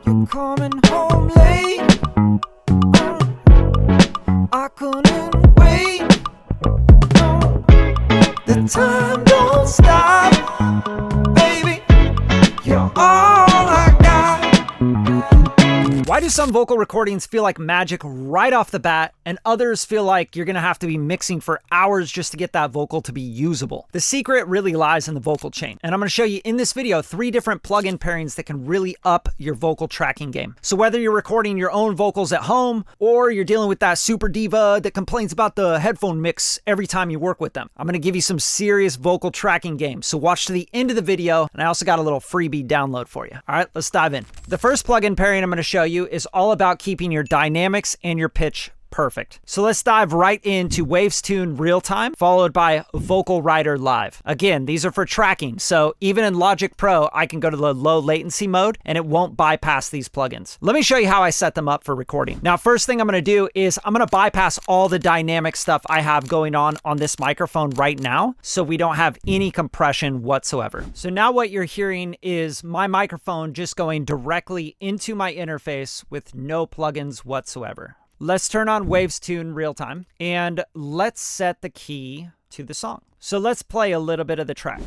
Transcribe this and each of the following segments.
You're coming home late. I couldn't wait. The time don't stop, baby. You're all I got. Why do some vocal recordings feel like magic right off the bat, and others feel like you're gonna have to be mixing for hours just to get that vocal to be usable? The secret really lies in the vocal chain, and I'm gonna show you in this video 3 different plugin pairings that can really up your vocal tracking game. So whether you're recording your own vocals at home, or you're dealing with that super diva that complains about the headphone mix every time you work with them, I'm gonna give you some serious vocal tracking game. So watch to the end of the video, and I also got a little freebie download for you. All right, let's dive in. The first plugin pairing I'm gonna show you is all about keeping your dynamics and your pitch perfect. So let's dive right into Waves Tune Real Time, followed by Vocal Writer Live. Again, these are for tracking. So even in Logic Pro, I can go to the low latency mode and it won't bypass these plugins. Let me show you how I set them up for recording. Now, first thing I'm going to do is I'm going to bypass all the dynamic stuff I have going on this microphone right now, so we don't have any compression whatsoever. So now what you're hearing is my microphone just going directly into my interface with no plugins whatsoever. Let's turn on Waves Tune Real Time and let's set the key to the song. So let's play a little bit of the track.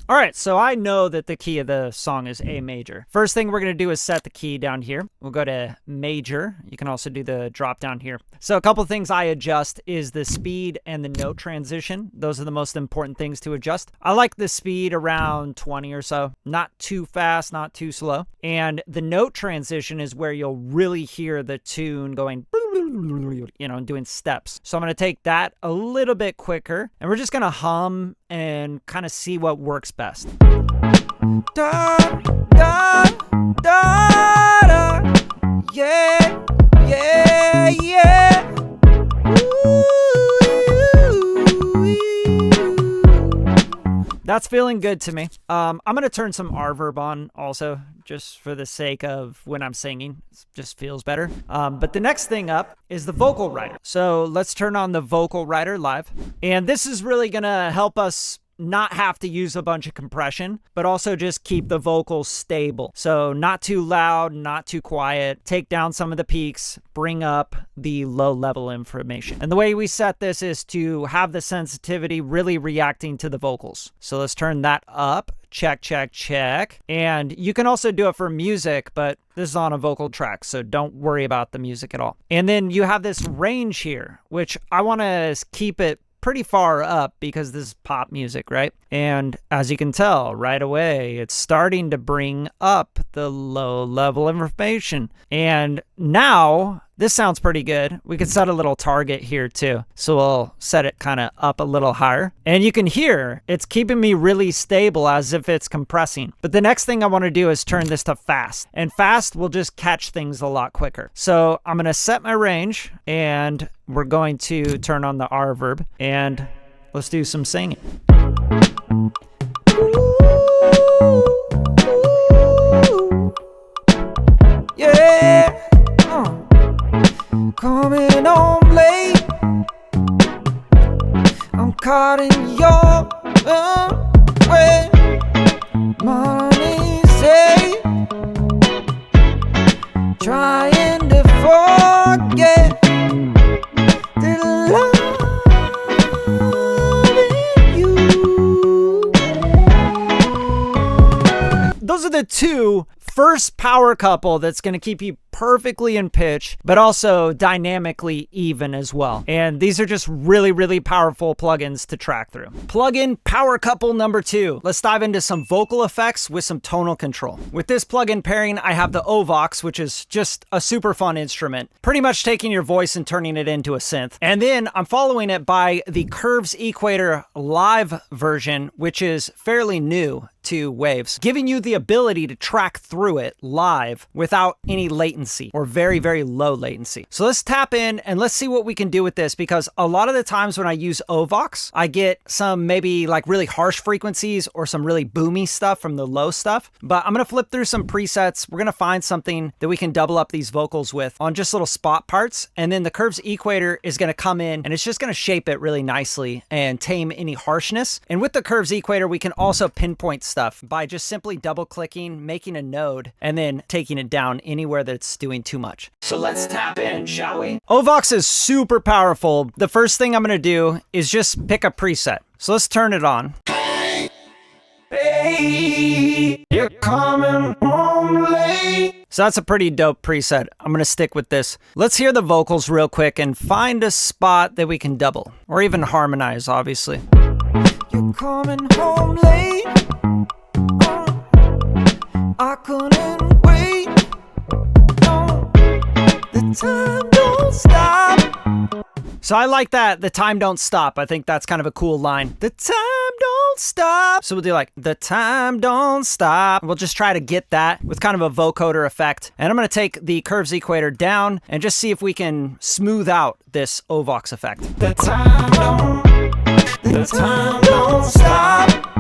All right, so I know that the key of the song is A major. First thing we're going to do is set the key down here. We'll go to major. You can also do the drop down here. So a couple of things I adjust is the speed and the note transition. Those are the most important things to adjust. I like the speed around 20 or so. Not too fast, not too slow. And the note transition is where you'll really hear the tune going, you know, doing steps. So I'm going to take that a little bit quicker, and we're just going to hum and kind of see what works best. Da, da, da, da. Yeah, yeah, yeah. That's feeling good to me. I'm going to turn some reverb on also, just for the sake of when I'm singing. It just feels better. But the next thing up is the vocal writer. So let's turn on the vocal writer live. And this is really going to help us not have to use a bunch of compression, but also just keep the vocals stable. So not too loud, not too quiet, take down some of the peaks, bring up the low level information. And the way we set this is to have the sensitivity really reacting to the vocals. So let's turn that up. Check, check, check. And you can also do it for music, but this is on a vocal track, so don't worry about the music at all. And then you have this range here, which I want to keep it pretty far up because this is pop music, right? And as you can tell right away, it's starting to bring up the low level information. And now this sounds pretty good. We could set a little target here too. So we'll set it kind of up a little higher. And you can hear it's keeping me really stable as if it's compressing. But the next thing I want to do is turn this to fast. And fast will just catch things a lot quicker. So I'm going to set my range and we're going to turn on the reverb and let's do some singing. Yeah. Coming home late. I'm caught in your way. Money saved. Trying to forget the love in you. Those are the two first power couple that's going to keep you perfectly in pitch, but also dynamically even as well. And these are just really, really powerful plugins to track through. Plugin power couple number 2. Let's dive into some vocal effects with some tonal control. With this plugin pairing, I have the OVox, which is just a super fun instrument, pretty much taking your voice and turning it into a synth. And then I'm following it by the Curves Equator live version, which is fairly new to Waves, giving you the ability to track through it live without any latency or very, very low latency. So let's tap in and let's see what we can do with this, because a lot of the times when I use OVox, I get some maybe like really harsh frequencies or some really boomy stuff from the low stuff. But I'm going to flip through some presets. We're going to find something that we can double up these vocals with on just little spot parts. And then the Curves Equator is going to come in and it's just going to shape it really nicely and tame any harshness. And with the Curves Equator, we can also pinpoint stuff by just simply double clicking, making a node, and then taking it down anywhere that's doing too much. So let's tap in, shall we? OVox is super powerful. The first thing I'm going to do is just pick a preset. So let's turn it on. Hey, you're coming home late. So that's a pretty dope preset. I'm going to stick with this. Let's hear the vocals real quick and find a spot that we can double or even harmonize, obviously. You're coming home late. I couldn't wait. No, the time don't stop. So I like that. The time don't stop. I think that's kind of a cool line. The time don't stop. So we'll do like, the time don't stop. We'll just try to get that with kind of a vocoder effect. And I'm going to take the Curves Equator down and just see if we can smooth out this OVox effect. The time don't stop.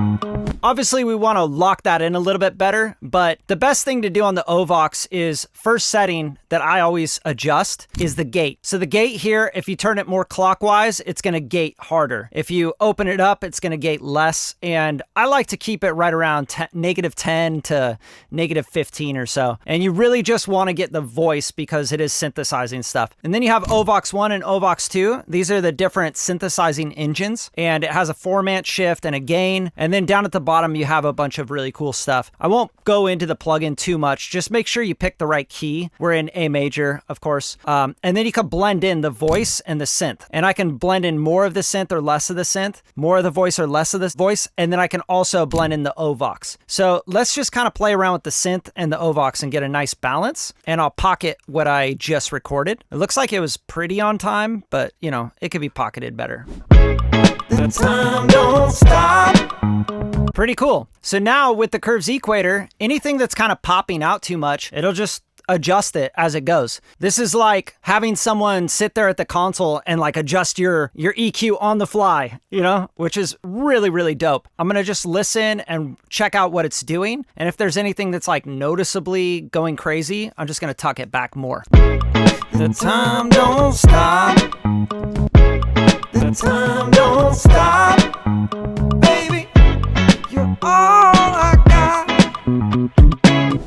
Obviously, we want to lock that in a little bit better, but the best thing to do on the OVox is first setting that I always adjust is the gate. So the gate here, if you turn it more clockwise, it's going to gate harder. If you open it up, it's going to gate less. And I like to keep it right around -10 to -15 or so. And you really just want to get the voice because it is synthesizing stuff. And then you have OVox 1 and OVox 2. These are the different synthesizing engines, and it has a format shift and a gain. And then down at the bottom, you have a bunch of really cool stuff. I won't go into the plugin too much. Just make sure you pick the right key. We're in A major, of course. And then you can blend in the voice and the synth. And I can blend in more of the synth or less of the synth, more of the voice or less of the voice. And then I can also blend in the OVox. So let's just kind of play around with the synth and the OVox and get a nice balance. And I'll pocket what I just recorded. It looks like it was pretty on time, but you know, it could be pocketed better. The time don't stop. Pretty cool. So now with the Curves Equator, anything that's kind of popping out too much, it'll just adjust it as it goes. This is like having someone sit there at the console and like adjust your EQ on the fly, you know, which is really, really dope. I'm going to just listen and check out what it's doing. And if there's anything that's like noticeably going crazy, I'm just going to tuck it back more. The time don't stop. The time don't stop. Baby, you're all I got.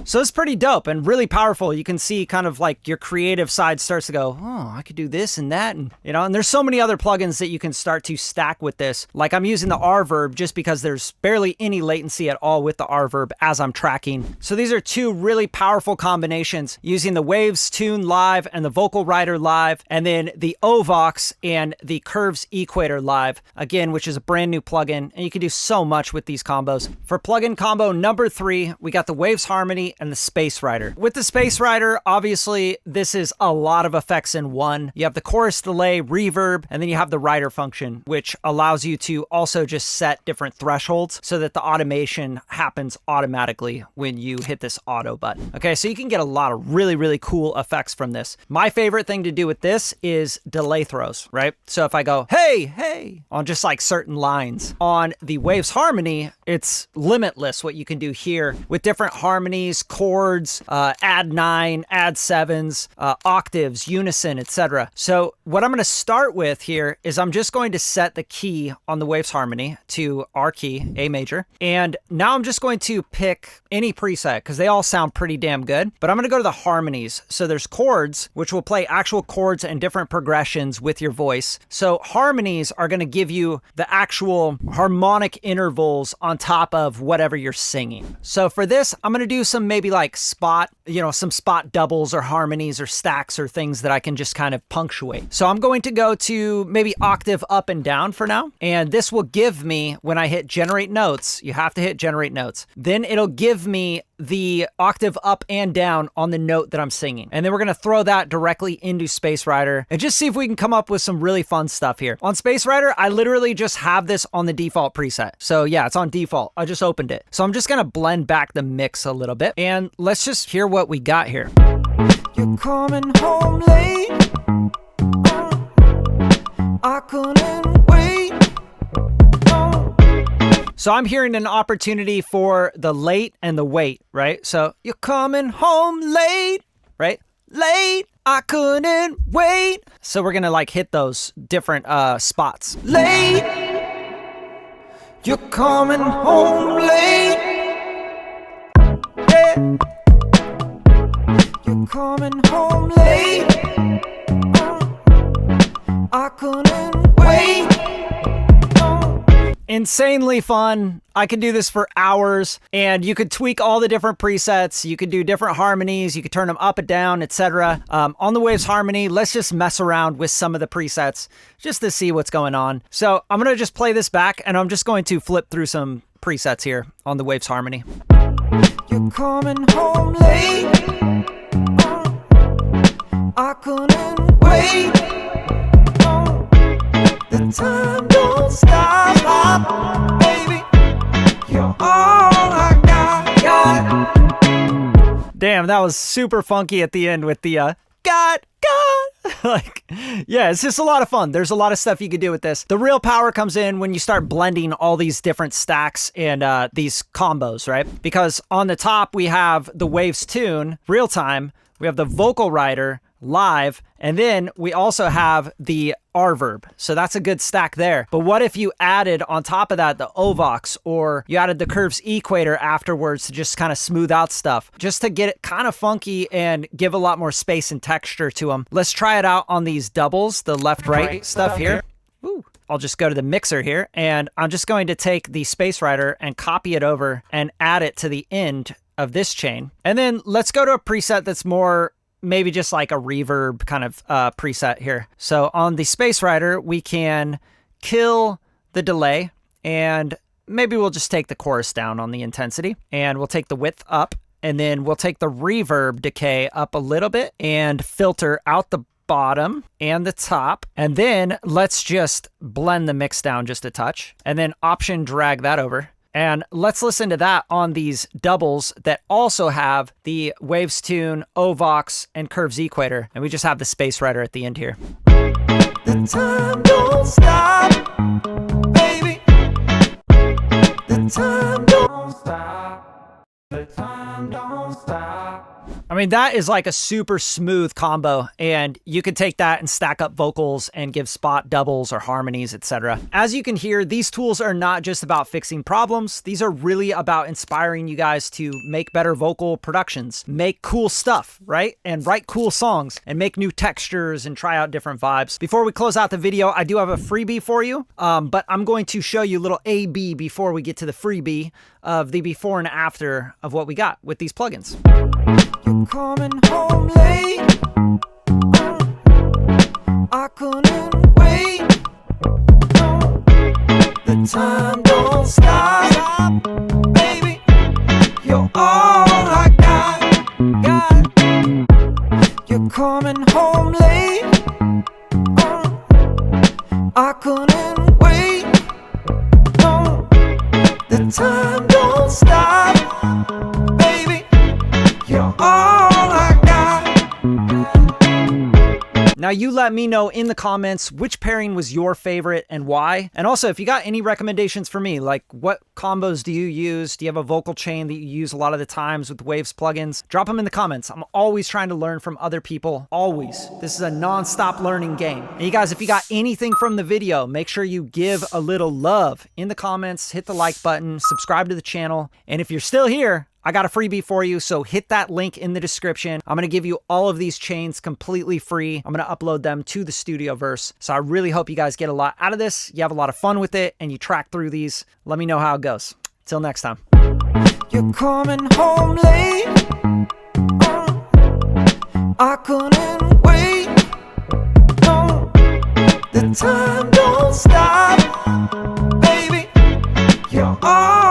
So it's pretty dope and really powerful. You can see kind of like your creative side starts to go, oh, I could do this and that. And, you know, and there's so many other plugins that you can start to stack with this. Like I'm using the reverb just because there's barely any latency at all with the reverb as I'm tracking. So these are two really powerful combinations using the Waves Tune Live and the Vocal Writer Live, and then the OVox and the Curves Equator Live, again, which is a brand new plugin. And you can do so much with these combos. For plugin combo number 3, we got the Waves Harmony and the Space Rider. With the Space Rider, obviously, this is a lot of effects in one. You have the chorus delay, reverb, and then you have the rider function, which allows you to also just set different thresholds so that the automation happens automatically when you hit this auto button. Okay, so you can get a lot of really, really cool effects from this. My favorite thing to do with this is delay throws, right? So if I go, hey, hey, on just like certain lines. On the Waves Harmony, it's limitless what you can do here with different harmonies, chords, add 9, add 7s, octaves, unison, etc. So what I'm going to start with here is I'm just going to set the key on the Waves Harmony to our key, A major. And now I'm just going to pick any preset because they all sound pretty damn good. But I'm going to go to the harmonies. So there's chords, which will play actual chords and different progressions with your voice. So harmonies are going to give you the actual harmonic intervals on top of whatever you're singing. So for this, I'm going to do some maybe like spot, some spot doubles or harmonies or stacks or things that I can just kind of punctuate. So I'm going to go to maybe octave up and down for now. And this will give me, when I hit generate notes, you have to hit generate notes. Then it'll give me the octave up and down on the note that I'm singing. And then we're going to throw that directly into Space Rider and just see if we can come up with some really fun stuff here. On Space Rider, I literally just have this on the default preset. So yeah, it's on default. I just opened it. So I'm just going to blend back the mix a little bit and let's just hear what we got here. You're coming home late. I couldn't wait. So I'm hearing an opportunity for the late and the wait, right? So you're coming home late, right? Late, I couldn't wait. So we're gonna like hit those different spots. Late, you're coming home late. Yeah. You're coming home late. I couldn't wait. Insanely fun. I could do this for hours and you could tweak all the different presets. You could do different harmonies. You could turn them up and down, etc. On the Waves harmony, let's just mess around with some of the presets just to see what's going on. So I'm going to just play this back and I'm just going to flip through some presets here on the Waves harmony. You're coming home late. I couldn't wait. The time don't stop, baby. You're all I got. Damn, that was super funky at the end with the got. Like, yeah, it's just a lot of fun. There's a lot of stuff you could do with this. The real power comes in when you start blending all these different stacks and these combos, right? Because on the top, we have the Waves tune, real time. We have the vocal rider, live, and then we also have the reverb. So that's a good stack there. But what if you added on top of that the OVox, or you added the curves Equator afterwards to just kind of smooth out stuff, just to get it kind of funky and give a lot more space and texture to them. Let's try it out on these doubles, the left-right stuff here. Woo. I'll just go to the mixer here and I'm just going to take the Space Rider and copy it over and add it to the end of this chain. And then let's go to a preset that's more maybe just like a reverb kind of preset here. So on the Space Rider, we can kill the delay and maybe we'll just take the chorus down on the intensity and we'll take the width up and then we'll take the reverb decay up a little bit and filter out the bottom and the top. And then let's just blend the mix down just a touch and then option drag that over. And let's listen to that on these doubles that also have the Waves tune, OVox, and curves Equator. And we just have the Space Rider at the end here. The time don't stop, baby. The time don't stop. The time don't stop. I mean, that is like a super smooth combo, and you could take that and stack up vocals and give spot doubles or harmonies, etc. As you can hear, these tools are not just about fixing problems. These are really about inspiring you guys to make better vocal productions, make cool stuff, right? And write cool songs and make new textures and try out different vibes. Before we close out the video, I do have a freebie for you, but I'm going to show you a little A/B before we get to the freebie of the before and after of what we got with these plugins. You're coming home late. I couldn't wait. The time don't stop, baby. You're all I got. You're coming home late. I couldn't wait. The time don't stop, baby. You're all I got. Now you let me know in the comments which pairing was your favorite and why. And also if you got any recommendations for me, like what combos do you use? Do you have a vocal chain that you use a lot of the times with Waves plugins? Drop them in the comments. I'm always trying to learn from other people. Always. This is a non-stop learning game. And you guys, if you got anything from the video, make sure you give a little love in the comments, hit the like button, subscribe to the channel. And if you're still here, I got a freebie for you, so hit that link in the description. I'm going to give you all of these chains completely free. I'm going to upload them to the Studioverse. So I really hope you guys get a lot out of this. You have a lot of fun with it, and you track through these. Let me know how it goes. Till next time. you're coming home late. I couldn't wait. No, the time don't stop, baby. You're all